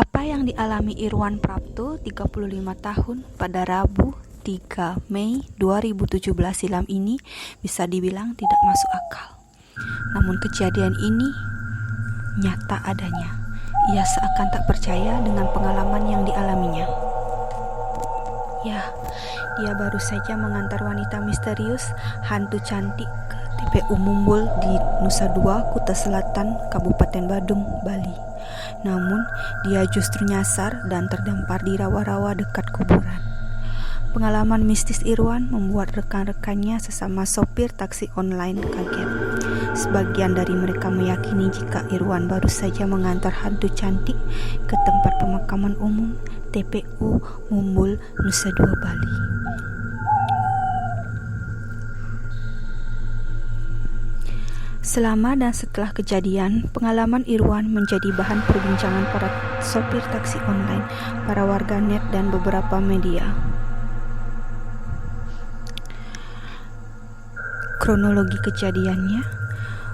Apa yang dialami Irwan Prapto, 35 tahun, pada Rabu 3 Mei 2017 silam ini bisa dibilang tidak masuk akal. Namun kejadian ini nyata adanya. Ia seakan tak percaya dengan pengalaman yang dialaminya. Ya, dia baru saja mengantar wanita misterius hantu cantik ke TPU Mumbul di Nusa Dua, Kuta Selatan, Kabupaten Badung, Bali. Namun, dia justru nyasar dan terdampar di rawa-rawa dekat kuburan. Pengalaman mistis Irwan membuat rekan-rekannya sesama sopir taksi online kaget. Sebagian dari mereka meyakini jika Irwan baru saja mengantar hantu cantik ke tempat pemakaman umum TPU Mumbul, Nusa Dua, Bali. Selama dan setelah kejadian, pengalaman Irwan menjadi bahan perbincangan para sopir taksi online, para warganet, dan beberapa media. Kronologi kejadiannya,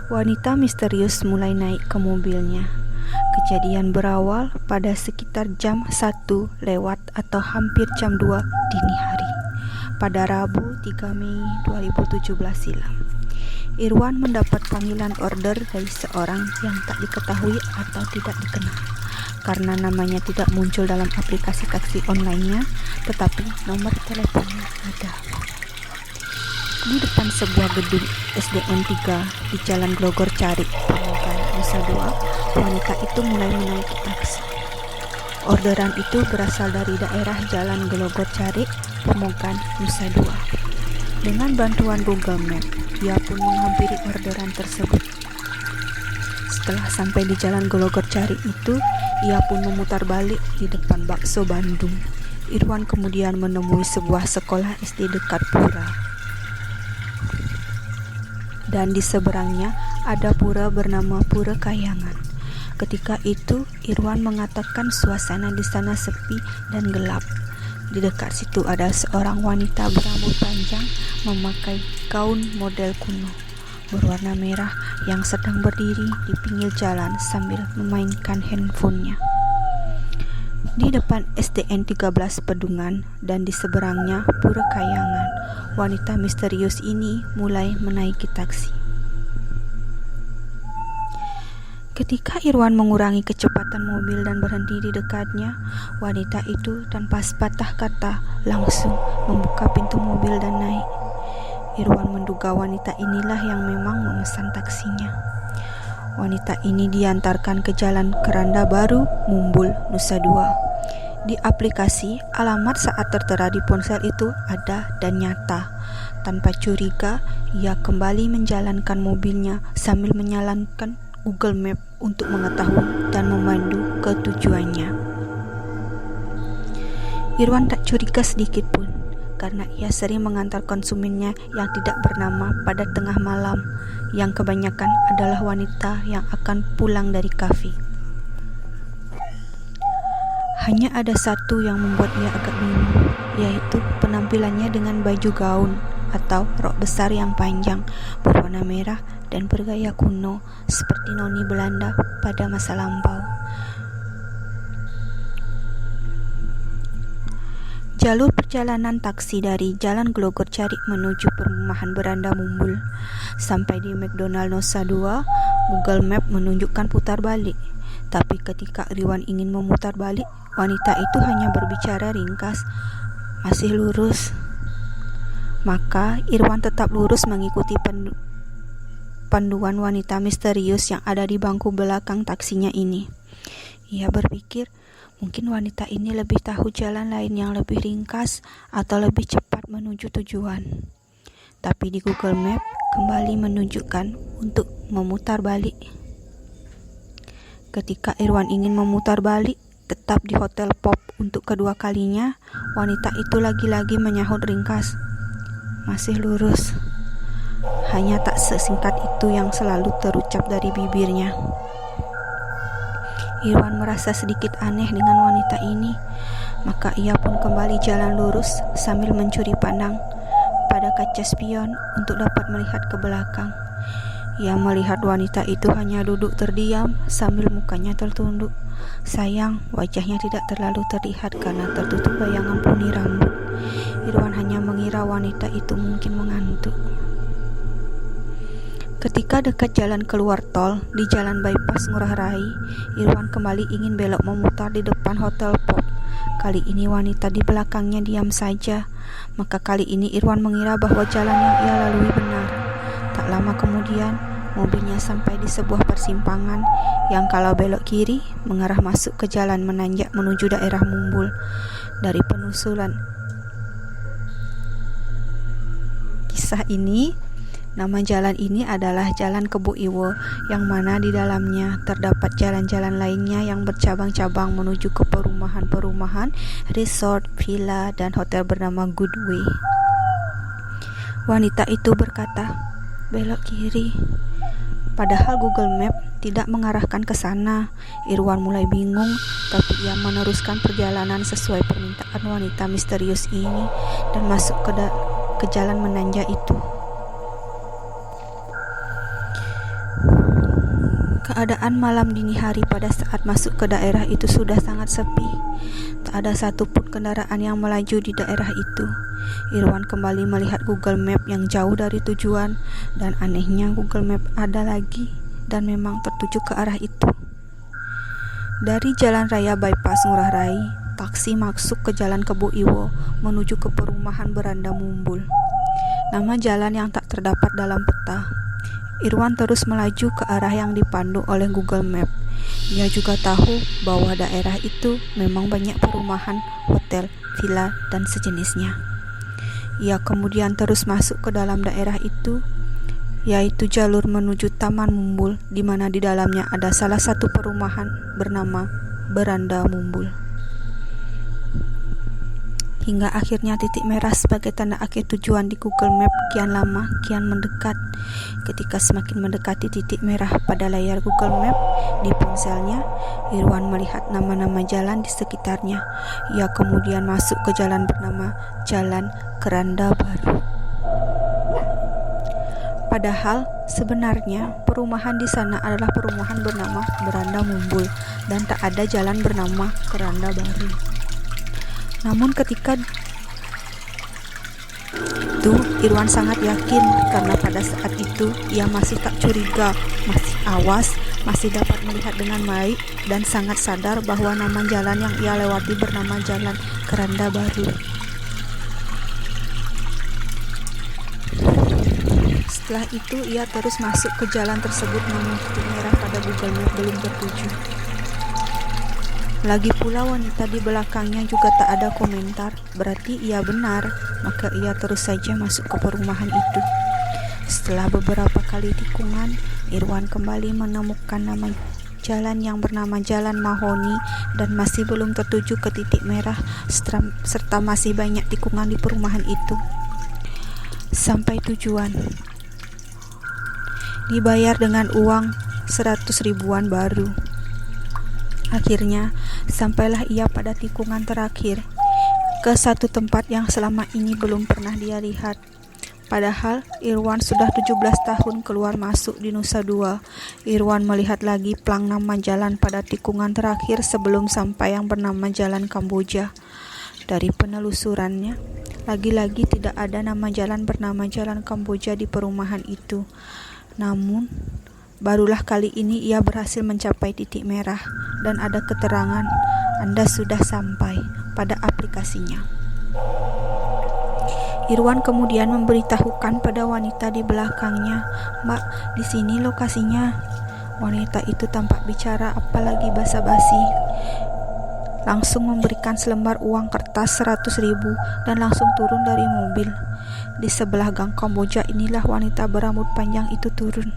wanita misterius mulai naik ke mobilnya. Kejadian berawal pada sekitar jam 1 lewat atau hampir jam 2 dini hari pada Rabu 3 Mei 2017 silam. Irwan mendapat panggilan order dari seorang yang tak diketahui atau tidak dikenal karena namanya tidak muncul dalam aplikasi taksi online-nya, tetapi nomor teleponnya ada. Di depan sebuah gedung SDN 3 di Jalan Glogor Carik, Pemogan, Nusa Dua, wanita itu mulai menaiki taksi. Orderan itu berasal dari daerah Jalan Glogor Carik, Pemogan, Nusa Dua. Dengan bantuan Google Maps, ia pun menghampiri orderan tersebut. Setelah sampai di Jalan Glogor Carik itu, ia pun memutar balik di depan Bakso Bandung. Irwan kemudian menemui sebuah sekolah SD dekat pura. Dan di seberangnya ada pura bernama Pura Kayangan. Ketika itu, Irwan mengatakan suasana di sana sepi dan gelap. Di dekat situ ada seorang wanita berambut panjang memakai gaun model kuno berwarna merah yang sedang berdiri di pinggir jalan sambil memainkan handphonenya. Di depan SDN 13 Pedungan dan di seberangnya Pura Kayangan, wanita misterius ini mulai menaiki taksi. Ketika Irwan mengurangi kecepatan mobil dan berhenti di dekatnya, wanita itu tanpa sepatah kata langsung membuka pintu mobil dan naik. Irwan menduga wanita inilah yang memang memesan taksinya. Wanita ini diantarkan ke Jalan Keranda Baru, Mumbul, Nusa Dua. Di aplikasi, alamat saat tertera di ponsel itu ada dan nyata. Tanpa curiga, ia kembali menjalankan mobilnya sambil menyalakan Google Map untuk mengetahui dan memandu ke tujuannya. Irwan tak curiga sedikit pun, karena ia sering mengantar konsumennya yang tidak bernama pada tengah malam, yang kebanyakan adalah wanita yang akan pulang dari kafe. Hanya ada satu yang membuat ia agak bingung, yaitu penampilannya dengan baju gaun atau rok besar yang panjang berwarna merah dan bergaya kuno seperti noni Belanda pada masa lampau. Jalur perjalanan taksi dari Jalan Glogor Carik menuju perumahan Beranda Mumbul. Sampai di McDonald Nusa Dua, Google Map menunjukkan putar balik. Tapi ketika Irwan ingin memutar balik, wanita itu hanya berbicara ringkas, "Masih lurus." Maka Irwan tetap lurus mengikuti panduan wanita misterius yang ada di bangku belakang taksinya ini. Ia berpikir, mungkin wanita ini lebih tahu jalan lain yang lebih ringkas atau lebih cepat menuju tujuan. Tapi di Google Map kembali menunjukkan untuk memutar balik. Ketika Irwan ingin memutar balik, tetap di Hotel Pop untuk kedua kalinya, wanita itu lagi-lagi menyahut ringkas, "Masih lurus." Hanya tak sesingkat itu yang selalu terucap dari bibirnya. Irwan merasa sedikit aneh dengan wanita ini, maka ia pun kembali jalan lurus sambil mencuri pandang pada kaca spion untuk dapat melihat ke belakang. Ia melihat wanita itu hanya duduk terdiam sambil mukanya tertunduk. Sayang, wajahnya tidak terlalu terlihat karena tertutup bayangan poni rambut. Irwan hanya mengira wanita itu mungkin mengantuk. Ketika dekat jalan keluar tol di jalan bypass Ngurah Rai, Irwan kembali ingin belok memutar di depan Hotel Pop. Kali ini wanita di belakangnya diam saja. Maka kali ini Irwan mengira bahwa jalan yang ia lalui benar. Tak lama kemudian, mobilnya sampai di sebuah persimpangan yang kalau belok kiri mengarah masuk ke jalan menanjak menuju daerah Mumbul. Dari penusulan kisah ini, nama jalan ini adalah Jalan Kebo Iwo, yang mana di dalamnya terdapat jalan-jalan lainnya yang bercabang-cabang menuju ke perumahan-perumahan, resort, villa, dan hotel bernama Goodway. Wanita itu berkata, "Belok kiri." Padahal Google Map tidak mengarahkan ke sana. Irwan mulai bingung, tapi ia meneruskan perjalanan sesuai permintaan wanita misterius ini dan masuk ke jalan menanjak itu. Keadaan malam dini hari pada saat masuk ke daerah itu sudah sangat sepi. Tak ada satupun kendaraan yang melaju di daerah itu. Irwan kembali melihat Google Map yang jauh dari tujuan, dan anehnya Google Map ada lagi dan memang tertuju ke arah itu. Dari jalan raya bypass Ngurah Rai, taksi masuk ke Jalan Kebo Iwo menuju ke perumahan Beranda Mumbul. Nama jalan yang tak terdapat dalam peta. Irwan terus melaju ke arah yang dipandu oleh Google Map. Ia juga tahu bahwa daerah itu memang banyak perumahan, hotel, villa, dan sejenisnya. Ia kemudian terus masuk ke dalam daerah itu, yaitu jalur menuju Taman Mumbul, di mana di dalamnya ada salah satu perumahan bernama Beranda Mumbul. Hingga akhirnya titik merah sebagai tanda akhir tujuan di Google Map kian lama, kian mendekat. Ketika semakin mendekati titik merah pada layar Google Map di ponselnya, Irwan melihat nama-nama jalan di sekitarnya. Ia kemudian masuk ke jalan bernama Jalan Keranda Baru. Padahal sebenarnya perumahan di sana adalah perumahan bernama Beranda Mumbul dan tak ada jalan bernama Keranda Baru. Namun ketika itu Irwan sangat yakin karena pada saat itu ia masih tak curiga, masih awas, masih dapat melihat dengan baik dan sangat sadar bahwa nama jalan yang ia lewati bernama Jalan Keranda Baru. Setelah itu ia terus masuk ke jalan tersebut, namun titik merah pada Google Map belum tertuju. Lagi pula wanita di belakangnya juga tak ada komentar, berarti ia benar, maka ia terus saja masuk ke perumahan itu. Setelah beberapa kali tikungan, Irwan kembali menemukan nama jalan yang bernama Jalan Mahoni dan masih belum tertuju ke titik merah, serta masih banyak tikungan di perumahan itu. Sampai tujuan. Dibayar dengan uang 100 ribuan baru. Akhirnya, sampailah ia pada tikungan terakhir, ke satu tempat yang selama ini belum pernah dia lihat. Padahal Irwan sudah 17 tahun keluar masuk di Nusa Dua. Irwan melihat lagi plang nama jalan pada tikungan terakhir sebelum sampai yang bernama Jalan Kamboja. Dari penelusurannya, lagi-lagi tidak ada nama jalan bernama Jalan Kamboja di perumahan itu. Namun, barulah kali ini ia berhasil mencapai titik merah dan ada keterangan Anda sudah sampai pada aplikasinya. Irwan kemudian memberitahukan pada wanita di belakangnya, "Mbak, di sini lokasinya." Wanita itu tampak bicara apalagi basa-basi. Langsung memberikan selembar uang kertas 100 ribu dan langsung turun dari mobil. Di sebelah gang Kamboja inilah wanita berambut panjang itu turun.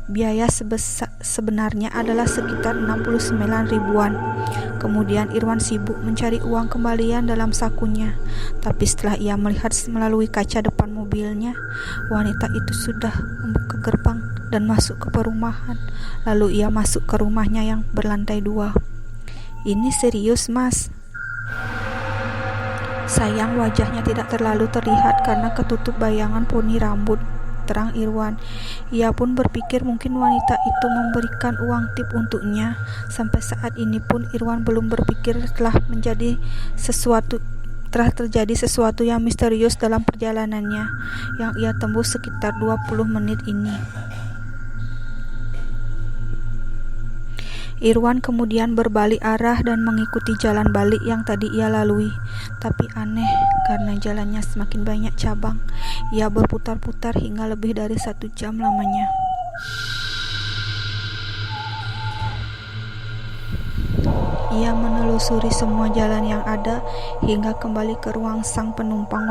Biaya sebenarnya adalah sekitar 69 ribuan. Kemudian Irwan sibuk mencari uang kembalian dalam sakunya. Tapi setelah ia melihat melalui kaca depan mobilnya, wanita itu sudah membuka gerbang dan masuk ke perumahan. Lalu ia masuk ke rumahnya yang berlantai 2. "Ini serius, Mas?" Sayang, wajahnya tidak terlalu terlihat karena ketutup bayangan poni rambut, terang Irwan. Ia pun berpikir mungkin wanita itu memberikan uang tip untuknya. Sampai saat ini pun Irwan belum berpikir telah terjadi sesuatu yang misterius dalam perjalanannya yang ia tembus sekitar 20 menit ini. Irwan kemudian berbalik arah dan mengikuti jalan balik yang tadi ia lalui. Tapi aneh, karena jalannya semakin banyak cabang, ia berputar-putar hingga lebih dari 1 jam lamanya. Ia menelusuri semua jalan yang ada hingga kembali ke rumah sang penumpang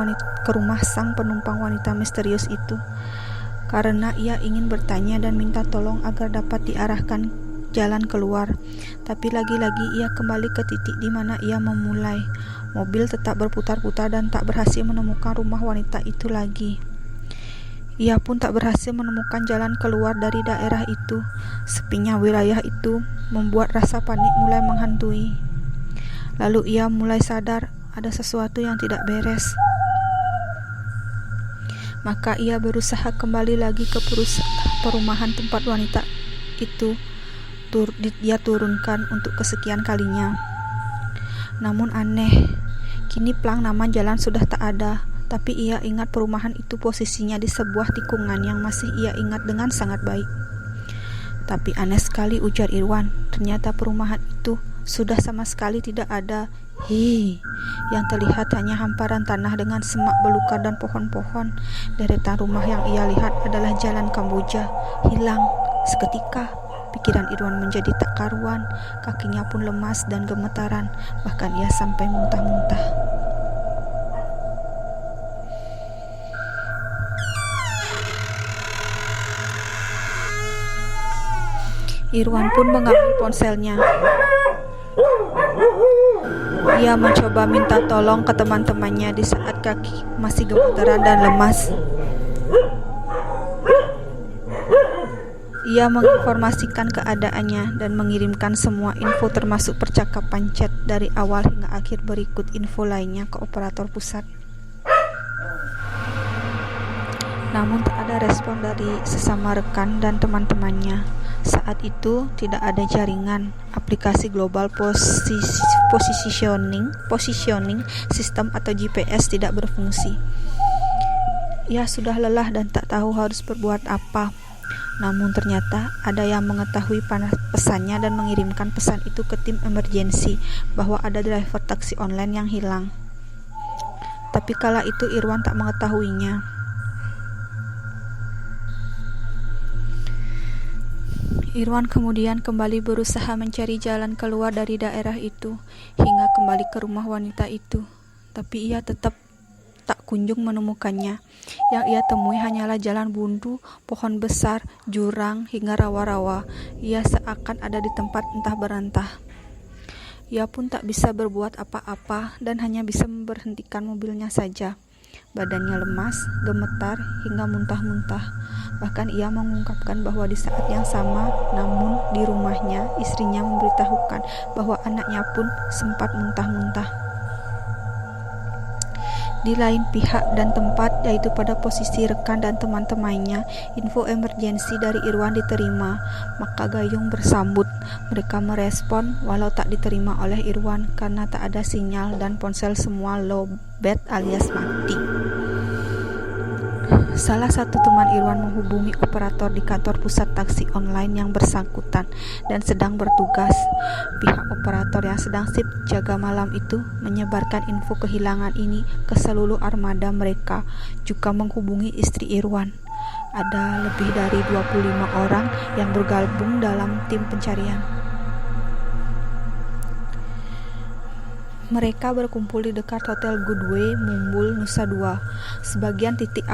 wanita misterius itu. Karena ia ingin bertanya dan minta tolong agar dapat diarahkan jalan keluar. Tapi lagi-lagi ia kembali ke titik di mana ia memulai. Mobil tetap berputar-putar dan tak berhasil menemukan rumah wanita itu lagi. Ia pun tak berhasil menemukan jalan keluar dari daerah itu. Sepinya wilayah itu membuat rasa panik mulai menghantui. Lalu ia mulai sadar ada sesuatu yang tidak beres. Maka ia berusaha kembali lagi ke perumahan tempat wanita itu dia turunkan untuk kesekian kalinya. Namun aneh, kini plang nama jalan sudah tak ada. Tapi ia ingat perumahan itu posisinya di sebuah tikungan yang masih ia ingat dengan sangat baik. Tapi aneh sekali, ujar Irwan, ternyata perumahan itu sudah sama sekali tidak ada. Yang terlihat hanya hamparan tanah dengan semak belukar dan pohon-pohon. Deretan rumah yang ia lihat adalah jalan Kamboja. Hilang seketika. Pikiran Irwan menjadi tak karuan, kakinya pun lemas dan gemetaran, bahkan ia sampai muntah-muntah. Irwan pun mengambil ponselnya. Ia mencoba minta tolong ke teman-temannya di saat kaki masih gemetaran dan lemas. Ia menginformasikan keadaannya dan mengirimkan semua info termasuk percakapan chat dari awal hingga akhir berikut info lainnya ke operator pusat. Namun tak ada respon dari sesama rekan dan teman-temannya. Saat itu tidak ada jaringan. Aplikasi Global Positioning System atau GPS tidak berfungsi. Ia sudah lelah dan tak tahu harus berbuat apa. Namun ternyata ada yang mengetahui pesannya dan mengirimkan pesan itu ke tim emergency bahwa ada driver taksi online yang hilang. Tapi kala itu Irwan tak mengetahuinya. Irwan kemudian kembali berusaha mencari jalan keluar dari daerah itu hingga kembali ke rumah wanita itu. Tapi ia tetap tak kunjung menemukannya. Yang ia temui hanyalah jalan buntu, pohon besar, jurang, hingga rawa-rawa. Ia seakan ada di tempat entah berantah. Ia pun tak bisa berbuat apa-apa dan hanya bisa memberhentikan mobilnya saja. Badannya lemas, gemetar, hingga muntah-muntah. Bahkan ia mengungkapkan bahwa di saat yang sama, namun di rumahnya, istrinya memberitahukan bahwa anaknya pun sempat muntah-muntah. Di lain pihak dan tempat, yaitu pada posisi rekan dan teman-temannya, info emergensi dari Irwan diterima. Maka Gayung bersambut. Mereka merespon walau tak diterima oleh Irwan karena tak ada sinyal dan ponsel semua lowbat alias mati. Salah satu teman Irwan menghubungi operator di kantor pusat taksi online yang bersangkutan dan sedang bertugas. Pihak operator yang sedang sip jaga malam itu menyebarkan info kehilangan ini ke seluruh armada mereka, juga menghubungi istri Irwan. Ada lebih dari 25 orang yang bergabung dalam tim pencarian. Mereka berkumpul di dekat Hotel Goodway, Mumbul, Nusa Dua, sebagai titik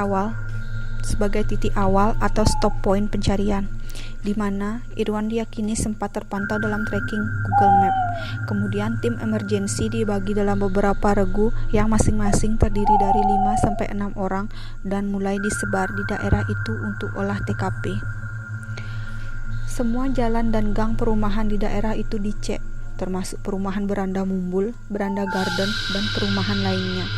awal atau stop point pencarian, di mana Irwan diyakini sempat terpantau dalam tracking Google Map. Kemudian tim emergensi dibagi dalam beberapa regu yang masing-masing terdiri dari 5-6 orang dan mulai disebar di daerah itu untuk olah TKP. Semua jalan dan gang perumahan di daerah itu dicek, termasuk perumahan Beranda Mumbul, Beranda Garden, dan perumahan lainnya.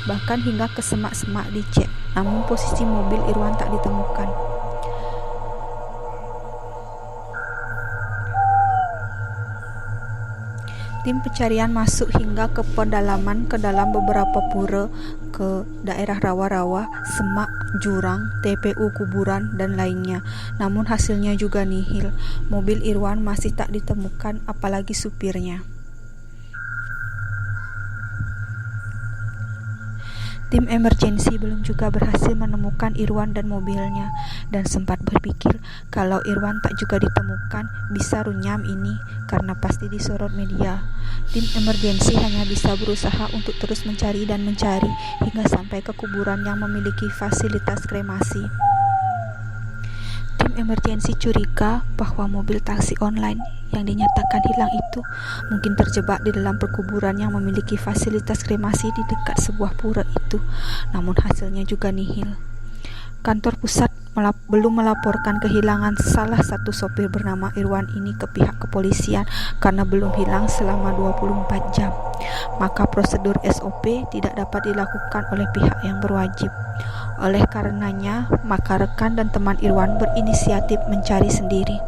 Bahkan hingga ke semak-semak dicek, namun posisi mobil Irwan tak ditemukan. Tim pencarian masuk hingga ke pedalaman ke dalam beberapa pura, ke daerah rawa-rawa, semak, jurang, TPU kuburan, dan lainnya. Namun hasilnya juga nihil. Mobil Irwan masih tak ditemukan, apalagi supirnya. Tim emergensi belum juga berhasil menemukan Irwan dan mobilnya, dan sempat berpikir kalau Irwan tak juga ditemukan, bisa runyam ini karena pasti disorot media. Tim emergensi hanya bisa berusaha untuk terus mencari dan mencari hingga sampai ke kuburan yang memiliki fasilitas kremasi. Tim emergensi curiga bahwa mobil taksi online yang dinyatakan hilang itu mungkin terjebak di dalam perkuburan yang memiliki fasilitas kremasi di dekat sebuah pura itu, namun hasilnya juga nihil. Kantor pusat belum melaporkan kehilangan salah satu sopir bernama Irwan ini ke pihak kepolisian karena belum hilang selama 24 jam. Maka prosedur SOP tidak dapat dilakukan oleh pihak yang berwajib. Oleh karenanya, maka rekan dan teman Irwan berinisiatif mencari sendiri.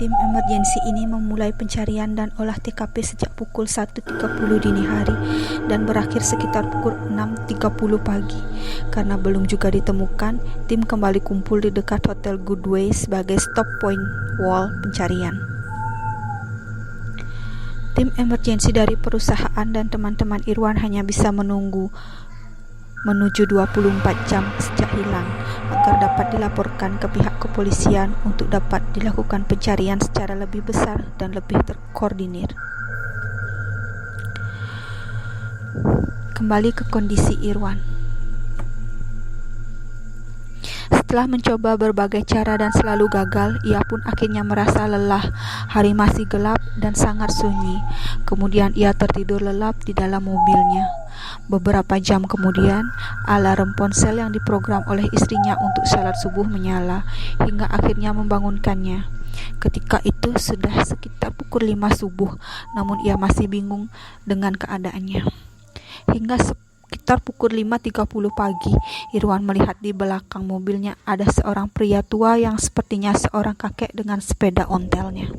Tim emergensi ini memulai pencarian dan olah TKP sejak pukul 1.30 dini hari dan berakhir sekitar pukul 6.30 pagi. Karena belum juga ditemukan, tim kembali kumpul di dekat Hotel Goodway sebagai stop point wall pencarian. Tim emergensi dari perusahaan dan teman-teman Irwan hanya bisa menunggu menuju 24 jam sejak hilang agar dapat dilaporkan ke pihak kepolisian untuk dapat dilakukan pencarian secara lebih besar dan lebih terkoordinir. Kembali ke kondisi Irwan. Setelah mencoba berbagai cara dan selalu gagal, ia pun akhirnya merasa lelah. Hari masih gelap dan sangat sunyi. Kemudian ia tertidur lelap di dalam mobilnya. Beberapa jam kemudian, alarm ponsel yang diprogram oleh istrinya untuk salat subuh menyala, hingga akhirnya membangunkannya. Ketika itu sudah sekitar pukul 5 subuh, namun ia masih bingung dengan keadaannya. Hingga sekitar pukul 5.30 pagi, Irwan melihat di belakang mobilnya ada seorang pria tua yang sepertinya seorang kakek dengan sepeda ontelnya.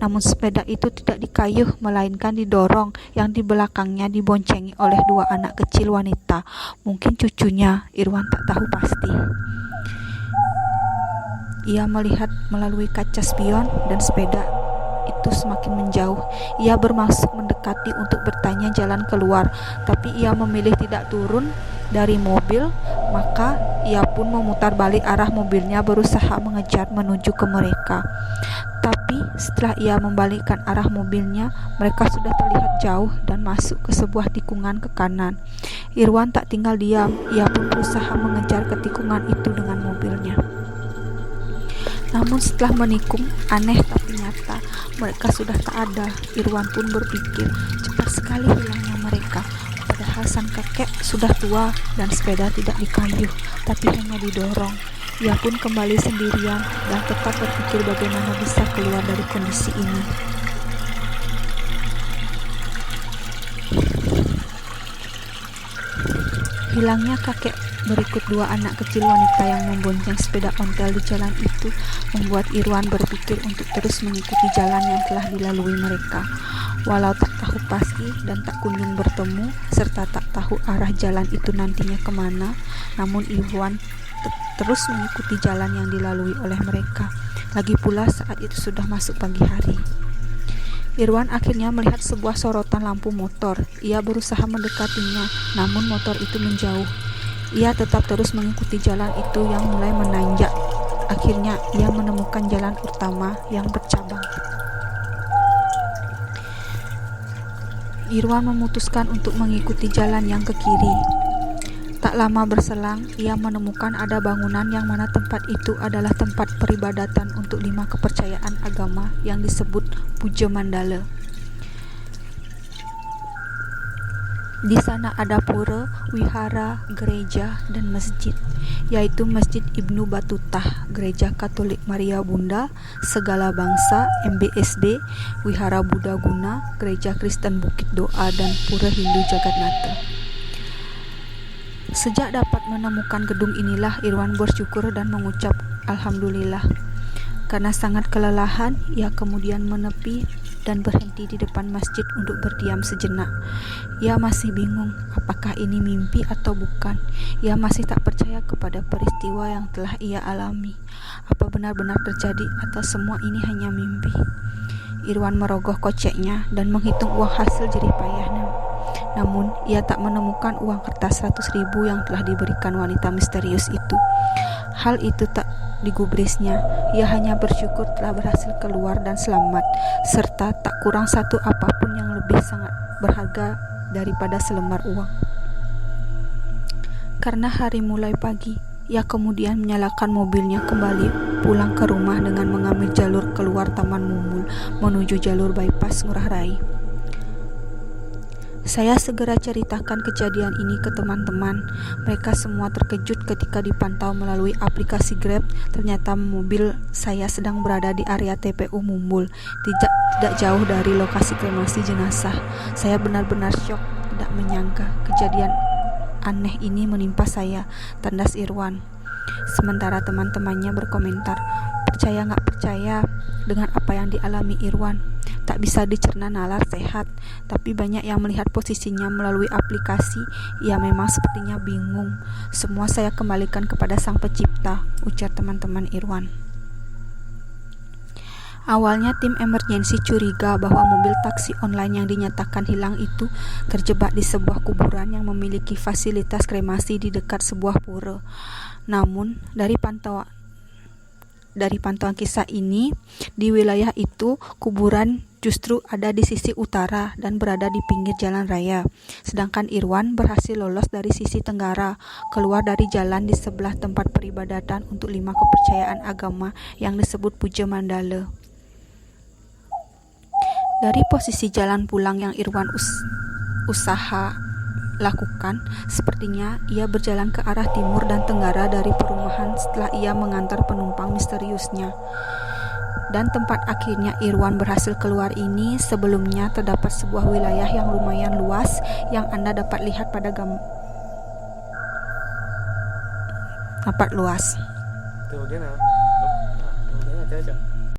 Namun sepeda itu tidak dikayuh, melainkan didorong, yang di belakangnya diboncengi oleh 2 anak kecil wanita, mungkin cucunya, Irwan tak tahu pasti. Ia melihat melalui kaca spion dan sepeda itu semakin menjauh. Ia bermaksud mendekati untuk bertanya jalan keluar, tapi ia memilih tidak turun dari mobil, maka ia pun memutar balik arah mobilnya berusaha mengejar menuju ke mereka. Tapi setelah ia membalikkan arah mobilnya, mereka sudah terlihat jauh dan masuk ke sebuah tikungan ke kanan. Irwan tak tinggal diam, ia pun berusaha mengejar ke tikungan itu dengan mobilnya. Namun setelah menikung, aneh tapi nyata, mereka sudah tak ada. Irwan pun berpikir, cepat sekali hilangnya mereka. Padahal sang kakek sudah tua dan sepeda tidak dikayuh, tapi hanya didorong. Ia pun kembali sendirian dan tetap berpikir bagaimana bisa keluar dari kondisi ini. Hilangnya kakek berikut 2 anak kecil wanita yang membonceng sepeda ontel di jalan itu membuat Irwan berpikir untuk terus mengikuti jalan yang telah dilalui mereka. Walau tak tahu pasti dan tak kunjung bertemu, serta tak tahu arah jalan itu nantinya kemana, namun Irwan terus mengikuti jalan yang dilalui oleh mereka. Lagi pula saat itu sudah masuk pagi hari. Irwan akhirnya melihat sebuah sorotan lampu motor. Ia berusaha mendekatinya, namun motor itu menjauh. Ia tetap terus mengikuti jalan itu yang mulai menanjak. Akhirnya ia menemukan jalan utama yang bercabang. Irwan memutuskan untuk mengikuti jalan yang ke kiri. Tak lama berselang, ia menemukan ada bangunan yang mana tempat itu adalah tempat peribadatan untuk 5 kepercayaan agama yang disebut Puja Mandala. Di sana ada pura, wihara, gereja, dan masjid, yaitu Masjid Ibnu Batutah, Gereja Katolik Maria Bunda, Segala Bangsa, MBSD, Wihara Buddha Guna, Gereja Kristen Bukit Doa, dan Pura Hindu Jagatnata. Sejak dapat menemukan gedung inilah Irwan bersyukur dan mengucap alhamdulillah. Karena sangat kelelahan, ia kemudian menepi dan berhenti di depan masjid untuk berdiam sejenak. Ia masih bingung apakah ini mimpi atau bukan. Ia masih tak percaya kepada peristiwa yang telah ia alami. Apa benar-benar terjadi atau semua ini hanya mimpi? Irwan merogoh koceknya dan menghitung uang hasil jerih payahnya. Namun, ia tak menemukan uang kertas 100.000 yang telah diberikan wanita misterius itu. Hal itu tak digubrisnya. Ia hanya bersyukur telah berhasil keluar dan selamat, serta tak kurang satu apapun yang lebih sangat berharga daripada selembar uang. Karena hari mulai pagi, ia kemudian menyalakan mobilnya kembali pulang ke rumah dengan mengambil jalur keluar Taman Mumul menuju jalur bypass Ngurah Rai. Saya segera ceritakan kejadian ini ke teman-teman. Mereka semua terkejut ketika dipantau melalui aplikasi Grab. Ternyata mobil saya sedang berada di area TPU Mumbul, tidak jauh dari lokasi kremasi jenazah. Saya benar-benar syok, tidak menyangka kejadian aneh ini menimpa saya, tandas Irwan. Sementara teman-temannya berkomentar, percaya nggak percaya dengan apa yang dialami Irwan. Tak bisa dicerna nalar sehat, tapi banyak yang melihat posisinya melalui aplikasi. Ia memang sepertinya bingung. Semua saya kembalikan kepada Sang Pencipta, ujar teman-teman Irwan. Awalnya tim emergensi curiga bahwa mobil taksi online yang dinyatakan hilang itu terjebak di sebuah kuburan yang memiliki fasilitas kremasi di dekat sebuah pura. Namun, dari pantauan kisah ini, di wilayah itu kuburan justru ada di sisi utara dan berada di pinggir jalan raya. Sedangkan Irwan berhasil lolos dari sisi tenggara, keluar dari jalan di sebelah tempat peribadatan untuk 5 kepercayaan agama yang disebut Puja Mandala. Dari posisi jalan pulang yang Irwan usaha lakukan, sepertinya ia berjalan ke arah timur dan tenggara dari perumahan setelah ia mengantar penumpang misteriusnya. Dan tempat akhirnya Irwan berhasil keluar ini sebelumnya terdapat sebuah wilayah yang lumayan luas yang Anda dapat lihat pada dapat luas.